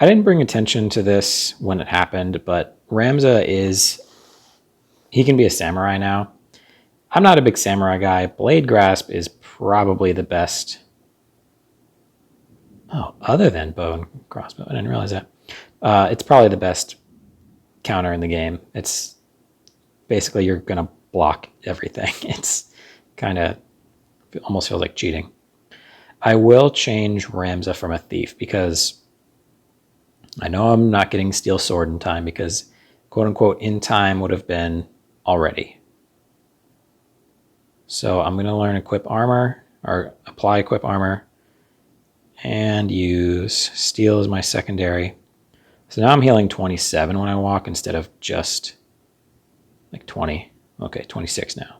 I didn't bring attention to this when it happened, but Ramza he can be a samurai now. I'm not a big samurai guy. Blade Grasp is probably the best. Oh, other than bow and crossbow. I didn't realize that. It's probably the best counter in the game. It's basically you're going to block everything. It's kind of almost feels like cheating. I will change Ramza from a thief because I know I'm not getting steel sword in time because quote unquote in time would have been already. So I'm going to learn equip armor or apply equip armor and use steel as my secondary. So now I'm healing 27 when I walk instead of just like 20. Okay, 26 now.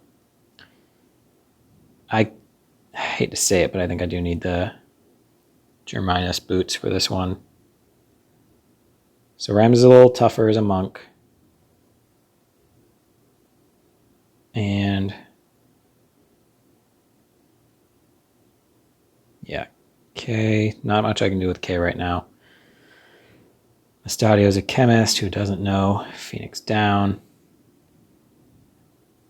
I hate to say it, but I think I do need the Germinus boots for this one. So Ram is a little tougher as a monk. And yeah, K. Not much I can do with K right now. Estadio is a chemist who doesn't know. Phoenix down.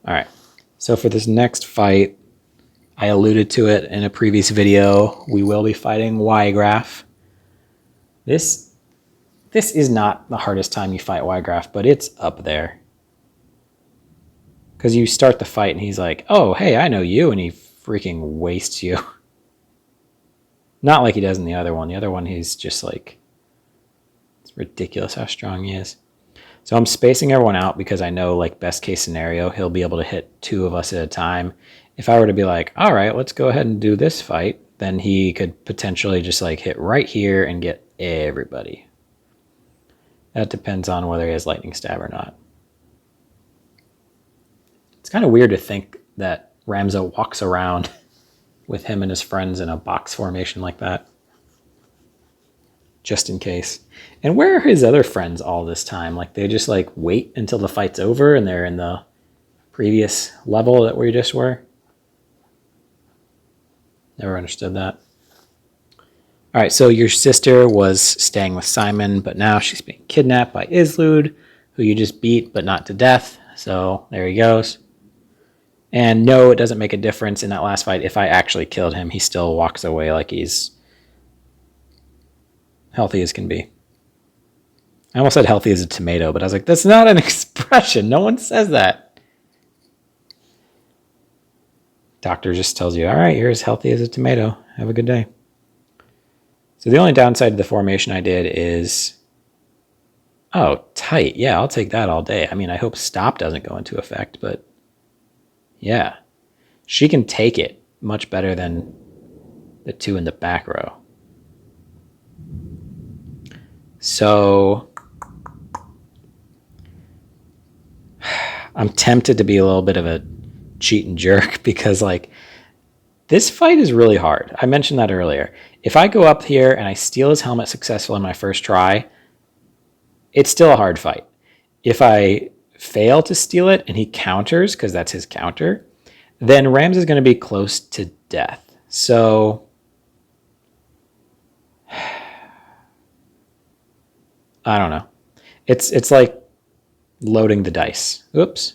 All right. So for this next fight, I alluded to it in a previous video. We will be fighting Wiegraf. This is not the hardest time you fight Wiegraf, but it's up there. Because you start the fight and he's like, oh, hey, I know you, and he freaking wastes you. Not like he does in the other one. The other one, he's just like, it's ridiculous how strong he is. So I'm spacing everyone out because I know, like, best case scenario, he'll be able to hit 2 of us at a time. If I were to be like, all right, let's go ahead and do this fight, then he could potentially just like hit right here and get everybody. That depends on whether he has lightning stab or not. It's kind of weird to think that Ramza walks around with him and his friends in a box formation like that. Just in case. And where are his other friends all this time? Like, they just like wait until the fight's over and they're in the previous level that we just were? Never understood that. All right, so your sister was staying with Simon, but now she's being kidnapped by Islud, who you just beat, but not to death. So there he goes. And no, it doesn't make a difference in that last fight. If I actually killed him, he still walks away like he's healthy as can be. I almost said healthy as a tomato, but I was like, that's not an expression. No one says that. Doctor just tells you, all right, you're as healthy as a tomato. Have a good day. So the only downside to the formation I did is, oh, tight. Yeah, I'll take that all day. I mean, I hope stop doesn't go into effect, but yeah. She can take it much better than the 2 in the back row. So I'm tempted to be a little bit of a cheating jerk because, like, this fight is really hard. I mentioned that earlier. If I go up here and I steal his helmet successfully in my first try, it's still a hard fight. If I fail to steal it and he counters, because that's his counter, then Ramza is going to be close to death. So I don't know. It's like loading the dice. Oops.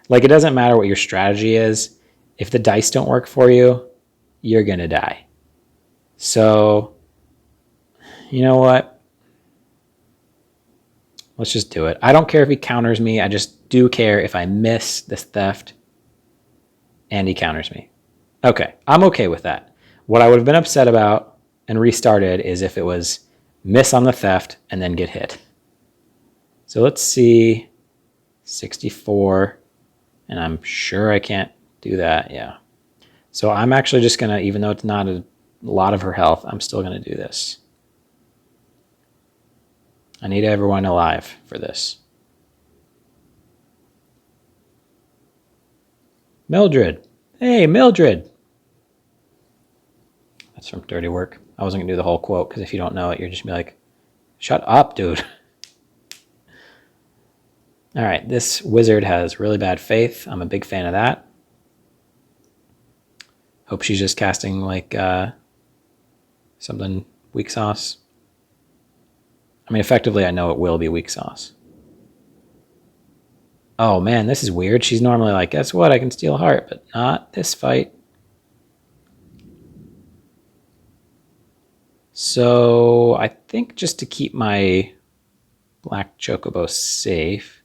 Like, it doesn't matter what your strategy is. If the dice don't work for you, you're going to die. So, you know what? Let's just do it. I don't care if he counters me. I just do care if I miss this theft and he counters me. Okay, I'm okay with that. What I would have been upset about and restarted is if it was miss on the theft and then get hit. So let's see, 64, and I'm sure I can't do that, yeah. So I'm actually just gonna, even though it's not a lot of her health, I'm still gonna do this. I need everyone alive for this. Mildred. Hey, Mildred. That's from Dirty Work. I wasn't going to do the whole quote because if you don't know it, you're just going to be like, shut up, dude. All right, this wizard has really bad faith. I'm a big fan of that. Hope she's just casting like something weak sauce. I mean, effectively, I know it will be weak sauce. Oh man, this is weird. She's normally like, guess what? I can steal heart, but not this fight. So I think just to keep my black chocobo safe.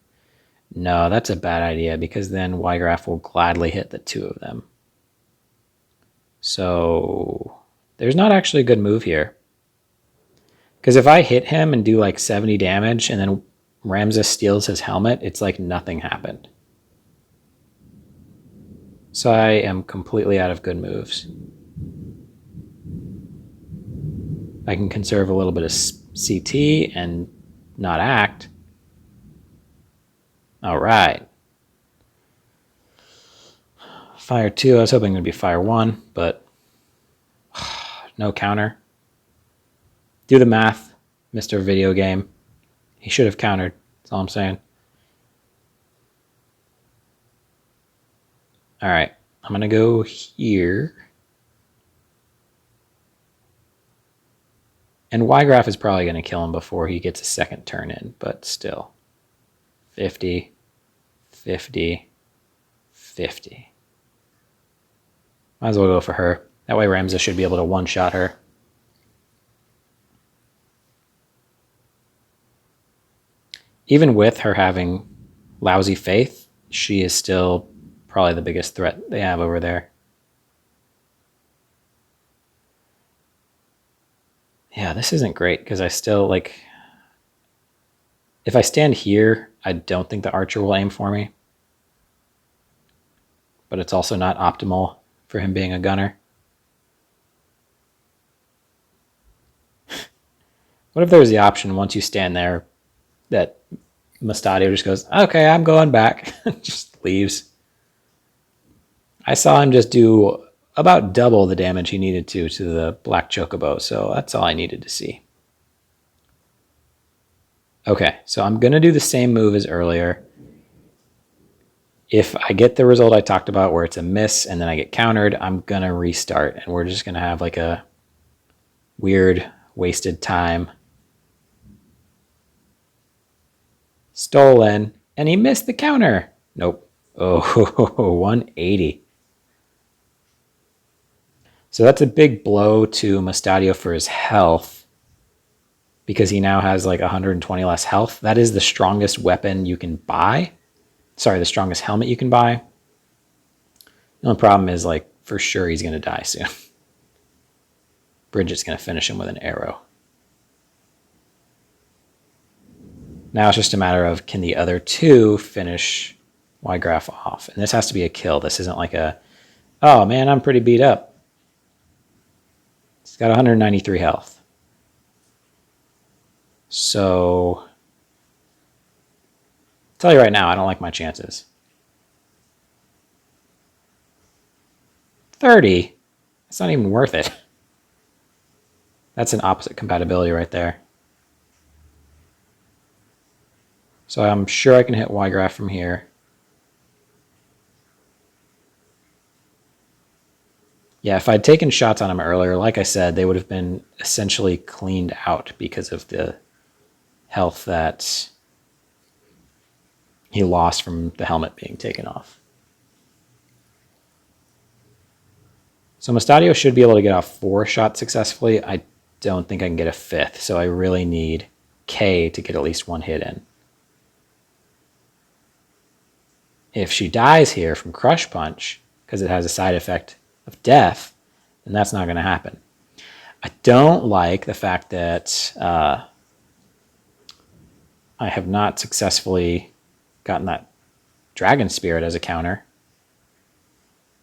No, that's a bad idea because then Wiegraf will gladly hit the two of them. So there's not actually a good move here. Because if I hit him and do like 70 damage and then Ramza steals his helmet, it's like nothing happened. So I am completely out of good moves. I can conserve a little bit of CT and not act. All right. Fire 2, I was hoping it would be Fire 1, but no counter. Do the math, Mr. Video Game. He should have countered, that's all I'm saying. All right, I'm going to go here. And Wiegraf is probably going to kill him before he gets a second turn in, but still. 50, 50, 50. Might as well go for her. That way Ramza should be able to one-shot her. Even with her having lousy faith, she is still probably the biggest threat they have over there. Yeah, this isn't great because I still, like... If I stand here, I don't think the archer will aim for me. But it's also not optimal for him being a gunner. What if there was the option once you stand there that Mustadio just goes, okay, I'm going back. Just leaves. I saw him just do about double the damage he needed to the black chocobo, so that's all I needed to see. Okay, so I'm going to do the same move as earlier. If I get the result I talked about where it's a miss and then I get countered, I'm going to restart, and we're just going to have like a weird wasted time. Stolen, and he missed the counter. Nope. Oh, 180. So that's a big blow to Mustadio for his health because he now has like 120 less health. That is the strongest weapon you can buy. Sorry, the strongest helmet you can buy. The only problem is, like, for sure he's going to die soon. Bridget's going to finish him with an arrow. Now it's just a matter of can the other two finish Wiegraf off. And this has to be a kill. This isn't like a, oh man, I'm pretty beat up. He's got 193 health. So, I'll tell you right now, I don't like my chances. 30? That's not even worth it. That's an opposite compatibility right there. So I'm sure I can hit Wiegraf from here. Yeah, if I'd taken shots on him earlier, like I said, they would have been essentially cleaned out because of the health that he lost from the helmet being taken off. So Mustadio should be able to get off 4 shots successfully. I don't think I can get a 5th, so I really need K to get at least 1 hit in. If she dies here from Crush Punch, because it has a side effect of death, then that's not going to happen. I don't like the fact that I have not successfully gotten that Dragon Spirit as a counter.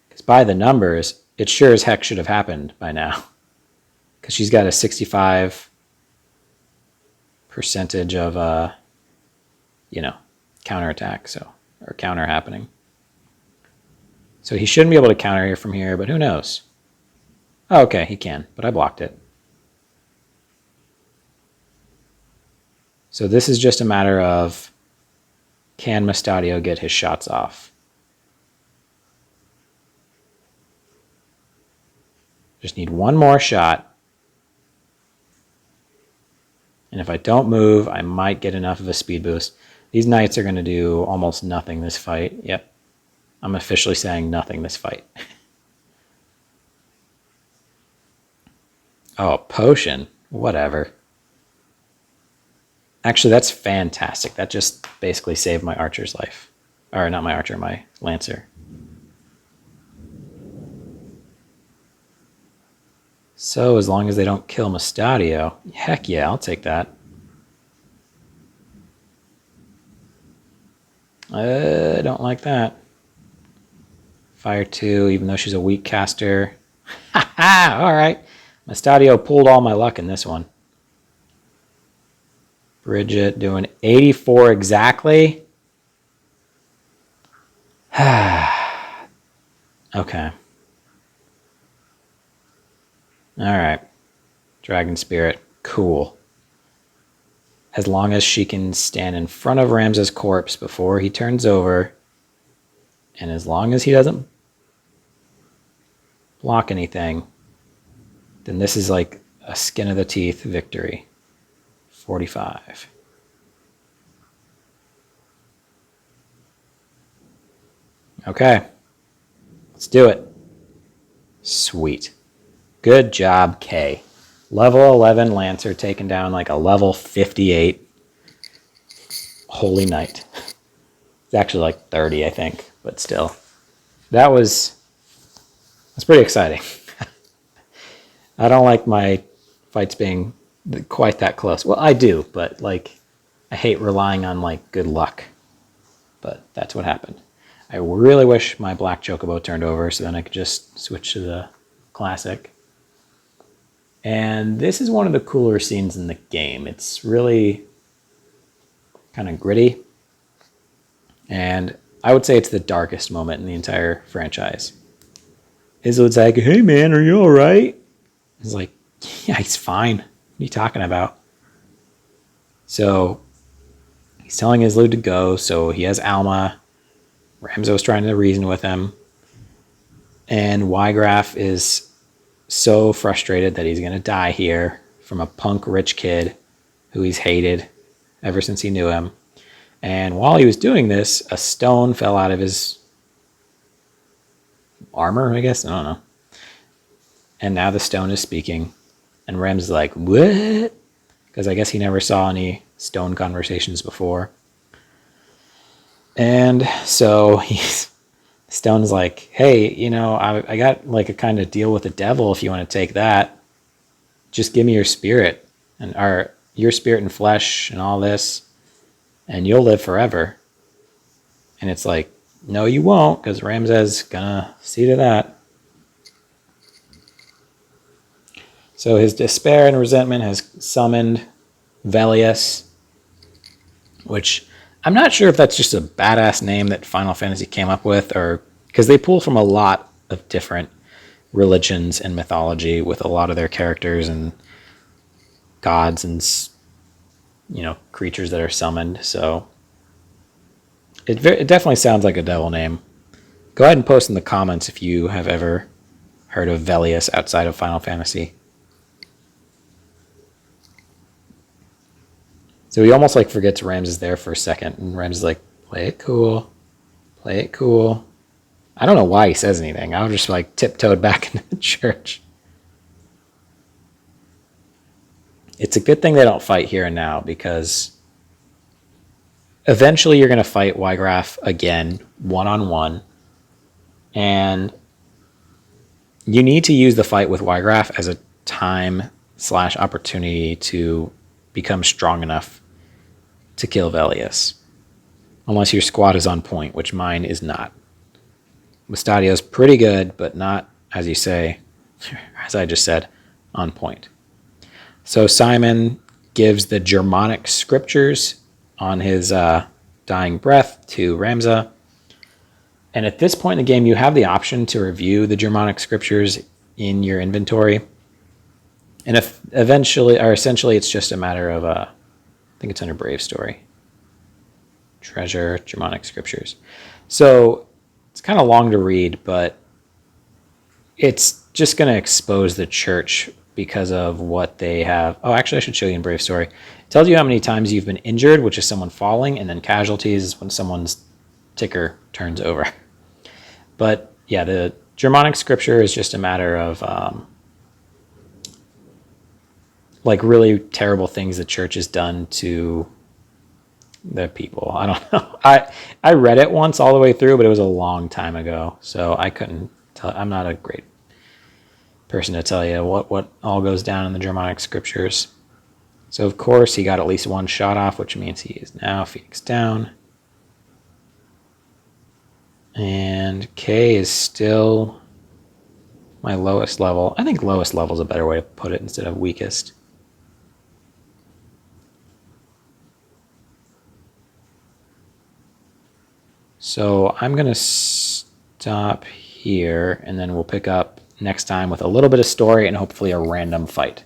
Because by the numbers, it sure as heck should have happened by now. Because she's got a 65% of, counterattack, so, or counter happening. So he shouldn't be able to counter here from here, but who knows? Oh, okay, he can, but I blocked it. So this is just a matter of, can Mustadio get his shots off? Just need one more shot. And if I don't move, I might get enough of a speed boost. These knights are going to do almost nothing this fight. Yep. I'm officially saying nothing this fight. Oh, potion. Whatever. Actually, that's fantastic. That just basically saved my archer's life. Or not my archer, my lancer. So as long as they don't kill Mustadio, heck yeah, I'll take that. I don't like that. Fire 2, even though she's a weak caster. Ha ha! Alright. Mustadio pulled all my luck in this one. Bridget doing 84 exactly. Okay. Alright. Dragon Spirit. Cool. As long as she can stand in front of Ramza's corpse before he turns over, and as long as he doesn't block anything, then this is like a skin of the teeth victory. 45. Okay. Let's do it. Sweet. Good job, Kay. Level 11 Lancer taking down like a level 58 Holy Knight. It's actually like 30, I think, but still. That's pretty exciting. I don't like my fights being quite that close. Well, I do, but like I hate relying on like good luck. But that's what happened. I really wish my black chocobo turned over so then I could just switch to the classic. And this is one of the cooler scenes in the game. It's really kind of gritty. And I would say it's the darkest moment in the entire franchise. Izud's like, hey man, are you all right? He's like, yeah, he's fine. What are you talking about? So he's telling Izud to go. So he has Alma. Ramza was trying to reason with him. And Wiegraf is so frustrated that he's going to die here from a punk rich kid who he's hated ever since he knew him. And while he was doing this, a stone fell out of his armor, I guess. I don't know. And now the stone is speaking. And Rem's like, what? Because I guess he never saw any stone conversations before. And so Stone's like, hey, you know, I got like a kind of deal with the devil if you want to take that. Just give me your spirit or your spirit and flesh and all this, and you'll live forever. And it's like, no, you won't, because Ramza's gonna see to that. So his despair and resentment has summoned Velius, which I'm not sure if that's just a badass name that Final Fantasy came up with, or because they pull from a lot of different religions and mythology with a lot of their characters and gods and, you know, creatures that are summoned. So it definitely sounds like a devil name. Go ahead and post in the comments if you have ever heard of Velius outside of Final Fantasy. So he almost like forgets Rams is there for a second, and Rams is like, play it cool. Play it cool. I don't know why he says anything. I was just like tiptoed back into the church. It's a good thing they don't fight here and now, because eventually you're going to fight Wiegraf again, one-on-one, and you need to use the fight with Wiegraf as a time/opportunity to become strong enough to kill Velius. Unless your squad is on point, which mine is not. Mustadio's pretty good, but not, as you say, as I just said, on point. So Simon gives the Germanic scriptures on his dying breath to Ramza. And at this point in the game, you have the option to review the Germanic scriptures in your inventory. And if essentially, it's just a matter of, I think it's under Brave Story. Treasure, Germanic scriptures. So it's kind of long to read, but it's just going to expose the church because of what they have. Oh, actually, I should show you in Brave Story. It tells you how many times you've been injured, which is someone falling, and then casualties is when someone's ticker turns over. But yeah, the Germanic scripture is just a matter of like really terrible things the church has done to the people. I don't know. I read it once all the way through, but it was a long time ago, so I couldn't tell. I'm not a great person to tell you what all goes down in the Germanic scriptures. So of course he got at least one shot off, which means he is now Phoenix down. And K is still my lowest level. I think lowest level is a better way to put it instead of weakest. So I'm going to stop here, and then we'll pick up next time with a little bit of story and hopefully a random fight.